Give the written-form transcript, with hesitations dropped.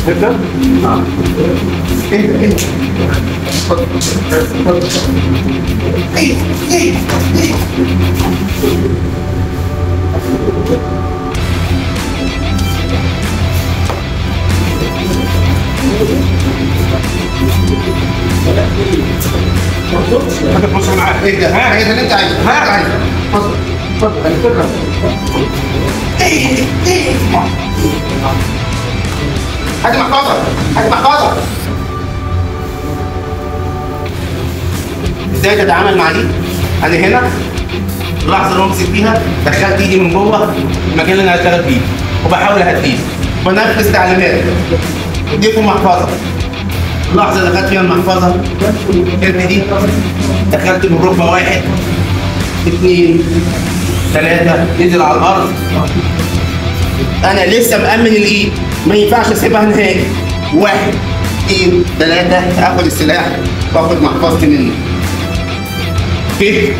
نبدأ؟ ايه حاجة تبص معاك. ايه ده؟ ها ايه ده اللي انت عايزه؟ ها اتفضل اتفضل الفكرة. هات محفظة هات محفظة. ازاي تتعامل مع دي؟ انا هنا اللحظة اللي بمسك فيها دخلت ايدي من جوه المكان اللي انا هشتغل فيه وبحاول اهديه وبنفذ تعليمات. اديكم محفظة. اللحظة اللي خدت فيها المحفظة الكلمة دي دخلت بالركبة 1 2 3 نزل على الأرض. أنا لسه مأمن الإيد ما ينفعش أسيبها نهائي. 1 2 3 آخد السلاح وآخد محفظتي منه. اوكي؟